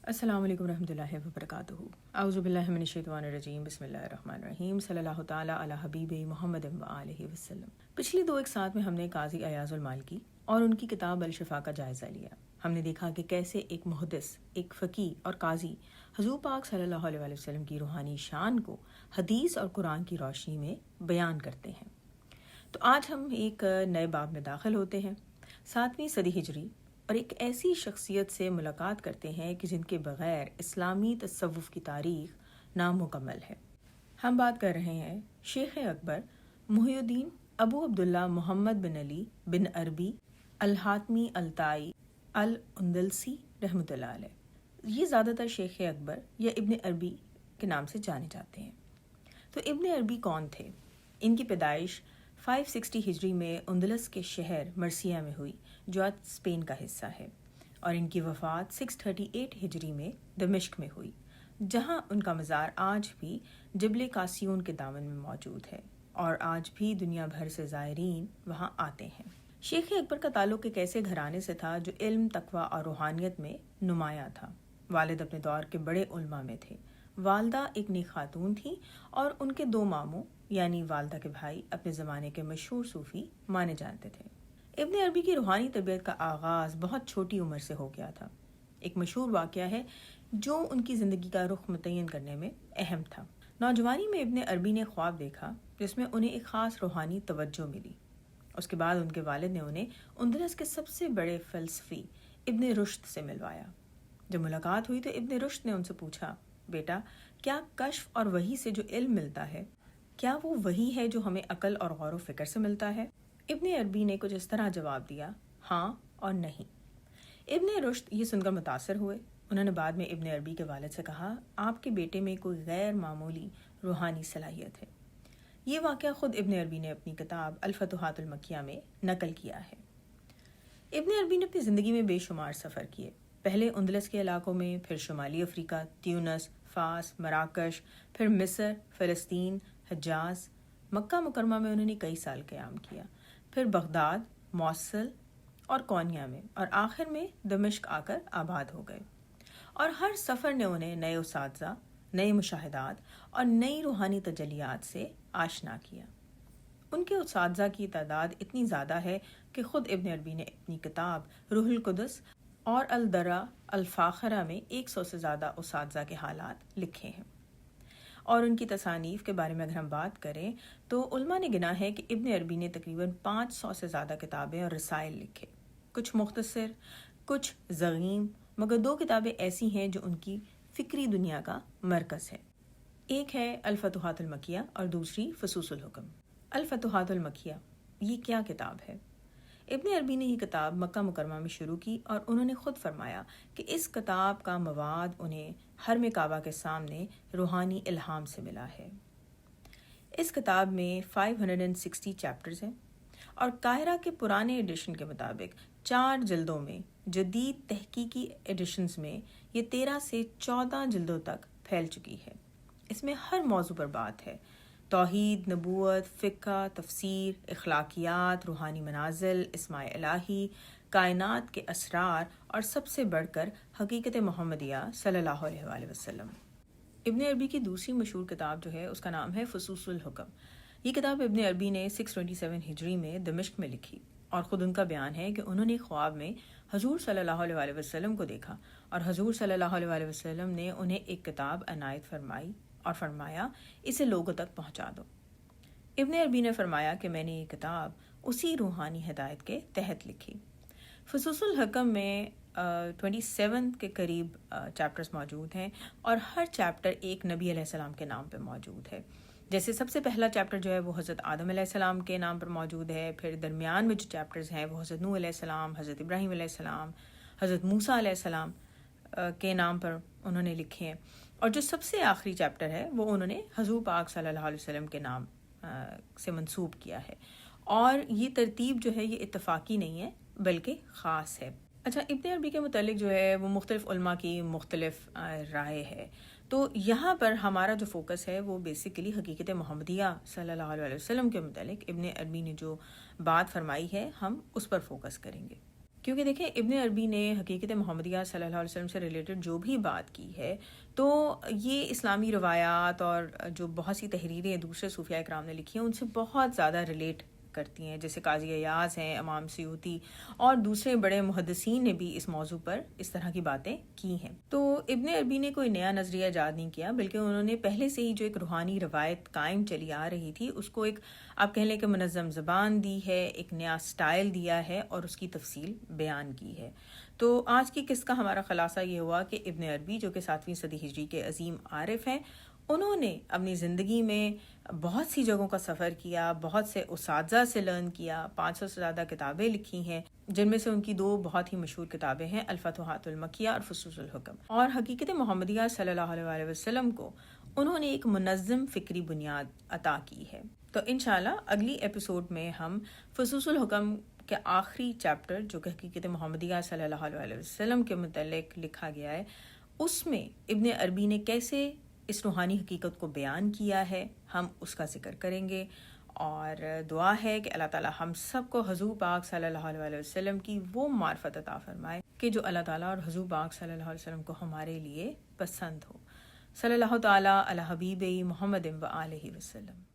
السلام علیکم ورحمۃ اللہ وبرکاتہ۔ اعوذ باللہ من الشیطان الرجیم، بسم اللہ الرحمن الرحیم، صلی اللہ تعالیٰ علی حبیب محمد وآلہ وسلم۔ پچھلی 2 اقساط میں ہم نے قاضی ایاز المالکی اور ان کی کتاب الشفا کا جائزہ لیا۔ ہم نے دیکھا کہ کیسے ایک محدث، ایک فقیہ اور قاضی حضور پاک صلی اللہ علیہ وسلم کی روحانی شان کو حدیث اور قرآن کی روشنی میں بیان کرتے ہیں۔ تو آج ہم ایک نئے باب میں داخل ہوتے ہیں، 7ویں صدی ہجری، اور ایک ایسی شخصیت سے ملاقات کرتے ہیں کہ جن کے بغیر اسلامی تصوف کی تاریخ نامکمل ہے۔ ہم بات کر رہے ہیں شیخ اکبر محی الدین ابو عبداللہ محمد بن علی بن عربی الحاتمی الطائی الاندلسی رحمۃ اللہ علیہ۔ یہ زیادہ تر شیخ اکبر یا ابن عربی کے نام سے جانے جاتے ہیں۔ تو ابن عربی کون تھے؟ ان کی پیدائش 560 ہجری میں اندلس کے شہر مرسیہ میں ہوئی، جو آج اسپین کا حصہ ہے، اور ان کی وفات 638 ہجری میں دمشق میں ہوئی، جہاں ان کا مزار آج بھی جبل قاسیون کے دامن میں موجود ہے، اور آج بھی دنیا بھر سے زائرین وہاں آتے ہیں۔ شیخ اکبر کا تعلق ایک ایسے گھرانے سے تھا جو علم، تقویٰ اور روحانیت میں نمایاں تھا۔ والد اپنے دور کے بڑے علماء میں تھے، والدہ ایک نیک خاتون تھی، اور ان کے 2 ماموں یعنی والدہ کے بھائی اپنے زمانے کے مشہور صوفی مانے جاتے تھے۔ ابن عربی کی روحانی طبیعت کا آغاز بہت چھوٹی عمر سے ہو گیا تھا۔ ایک مشہور واقعہ ہے جو ان کی زندگی کا رخ متعین کرنے میں اہم تھا۔ نوجوانی میں ابن عربی نے خواب دیکھا جس میں انہیں ایک خاص روحانی توجہ ملی۔ اس کے بعد ان کے والد نے انہیں اندلس کے سب سے بڑے فلسفی ابن رشد سے ملوایا۔ جب ملاقات ہوئی تو ابن رشد نے ان سے پوچھا، بیٹا، کیا کشف اور وحی سے جو علم ملتا ہے، کیا وہ وہی ہے جو ہمیں عقل اور غور و فکر سے ملتا ہے؟ ابن عربی نے کچھ اس طرح جواب دیا، ہاں اور نہیں۔ ابن رشد یہ سن کر متاثر ہوئے۔ انہوں نے بعد میں ابن عربی کے والد سے کہا، آپ کے بیٹے میں کوئی غیر معمولی روحانی صلاحیت ہے۔ یہ واقعہ خود ابن عربی نے اپنی کتاب الفتوحات المکیہ میں نقل کیا ہے۔ ابن عربی نے اپنی زندگی میں بے شمار سفر کیے، پہلے اندلس کے علاقوں میں، پھر شمالی افریقہ، تیونس، فاس، مراکش، پھر مصر، فلسطین، حجاز، مکہ مکرمہ میں انہوں نے کئی سال قیام کیا، پھر بغداد، موصل اور کونیا میں، اور آخر میں دمشق آ کر آباد ہو گئے۔ اور ہر سفر نے انہیں نئے اساتذہ، نئے مشاہدات اور نئی روحانی تجلیات سے آشنا کیا۔ ان کے اساتذہ کی تعداد اتنی زیادہ ہے کہ خود ابن عربی نے اپنی کتاب روح القدس اور الدرہ الفاخرہ میں 100 سے زیادہ اساتذہ کے حالات لکھے ہیں۔ اور ان کی تصانیف کے بارے میں اگر ہم بات کریں تو علماء نے گنا ہے کہ ابن عربی نے تقریباً 500 سے زیادہ کتابیں اور رسائل لکھے، کچھ مختصر، کچھ ضخیم، مگر 2 کتابیں ایسی ہیں جو ان کی فکری دنیا کا مرکز ہے۔ ایک ہے الفتوحات المکیہ اور دوسری فصوص الحکم۔ الفتوحات المکیہ یہ کیا کتاب ہے؟ ابن عربی نے یہ کتاب مکہ مکرمہ میں شروع کی، اور انہوں نے خود فرمایا کہ اس کتاب کا مواد انہیں حرم کعبہ کے سامنے روحانی الہام سے ملا ہے۔ اس کتاب میں 560 چیپٹرز ہیں، اور قاہرہ کے پرانے ایڈیشن کے مطابق 4 جلدوں میں، جدید تحقیقی ایڈیشنز میں یہ 13 سے 14 جلدوں تک پھیل چکی ہے۔ اس میں ہر موضوع پر بات ہے: توحید، نبوت، فقہ، تفسیر، اخلاقیات، روحانی منازل، اسماء الہی، کائنات کے اسرار، اور سب سے بڑھ کر حقیقت محمدیہ صلی اللہ علیہ وآلہ وسلم۔ ابن عربی کی دوسری مشہور کتاب جو ہے اس کا نام ہے فصوص الحکم۔ یہ کتاب ابن عربی نے 627 ہجری میں دمشق میں لکھی، اور خود ان کا بیان ہے کہ انہوں نے خواب میں حضور صلی اللہ علیہ وآلہ وسلم کو دیکھا، اور حضور صلی اللہ علیہ وآلہ وسلم نے انہیں ایک کتاب عنایت فرمائی اور فرمایا، اسے لوگوں تک پہنچا دو۔ ابن عربی نے فرمایا کہ میں نے یہ کتاب اسی روحانی ہدایت کے تحت لکھی۔ فصوص الحکم میں 27 کے قریب چیپٹرز موجود ہیں، اور ہر چیپٹر ایک نبی علیہ السلام کے نام پہ موجود ہے۔ جیسے سب سے پہلا چیپٹر جو ہے وہ حضرت آدم علیہ السلام کے نام پر موجود ہے، پھر درمیان میں جو چیپٹرز ہیں وہ حضرت نوح علیہ السلام، حضرت ابراہیم علیہ السلام، حضرت موسیٰ علیہ السلام کے نام پر انہوں نے لکھے ہیں، اور جو سب سے آخری چیپٹر ہے وہ انہوں نے حضور پاک صلی اللہ علیہ وسلم کے نام سے منسوب کیا ہے۔ اور یہ ترتیب جو ہے یہ اتفاقی نہیں ہے بلکہ خاص ہے۔ اچھا، ابن عربی کے متعلق جو ہے وہ مختلف علماء کی مختلف رائے ہے، تو یہاں پر ہمارا جو فوکس ہے وہ بیسیکلی حقیقت محمدیہ صلی اللہ علیہ وسلم کے متعلق ابن عربی نے جو بات فرمائی ہے ہم اس پر فوکس کریں گے، کیونکہ دیکھیں ابن عربی نے حقیقت محمدیہ صلی اللہ علیہ وسلم سے ریلیٹڈ جو بھی بات کی ہے تو یہ اسلامی روایات اور جو بہت سی تحریریں دوسرے صوفیاء کرام نے لکھی ہیں ان سے بہت زیادہ ریلیٹ کرتی ہیں. جیسے قاضی ایاز ہیں, امام سیوطی اور دوسرے بڑے محدثین نے بھی اس موضوع پر اس طرح کی باتیں کی ہیں. تو ابن عربی نے کوئی نیا نظریہ ایجاد نہیں کیا, بلکہ انہوں نے پہلے سے ہی جو ایک روحانی روایت قائم چلی آ رہی تھی اس کو ایک آپ کہہ لیں کہ منظم زبان دی ہے, ایک نیا سٹائل دیا ہے اور اس کی تفصیل بیان کی ہے. تو آج کی قصہ کا ہمارا خلاصہ یہ ہوا کہ ابن عربی جو کہ 7ویں صدی ہجری کے عظیم عارف ہیں, انہوں نے اپنی زندگی میں بہت سی جگہوں کا سفر کیا, بہت سے اساتذہ سے لرن کیا, 500 سے زیادہ کتابیں لکھی ہیں, جن میں سے ان کی 2 بہت ہی مشہور کتابیں ہیں, الفتوحات المکیہ اور فصوص الحکم. اور حقیقت محمدیہ صلی اللہ علیہ وسلم کو انہوں نے ایک منظم فکری بنیاد عطا کی ہے. تو انشاءاللہ اگلی ایپیسوڈ میں ہم فصوص الحکم کے آخری چیپٹر جو کہ حقیقت محمدیہ صلی اللہ علیہ وسلم کے متعلق لکھا گیا ہے, اس میں ابن عربی نے کیسے اس روحانی حقیقت کو بیان کیا ہے, ہم اس کا ذکر کریں گے. اور دعا ہے کہ اللہ تعالی ہم سب کو حضور پاک صلی اللہ علیہ وسلم کی وہ معرفت عطا فرمائے کہ جو اللہ تعالی اور حضور پاک صلی اللہ علیہ وسلم کو ہمارے لیے پسند ہو. صلی اللہ تعالی علی حبیب محمد و آلہ وسلم.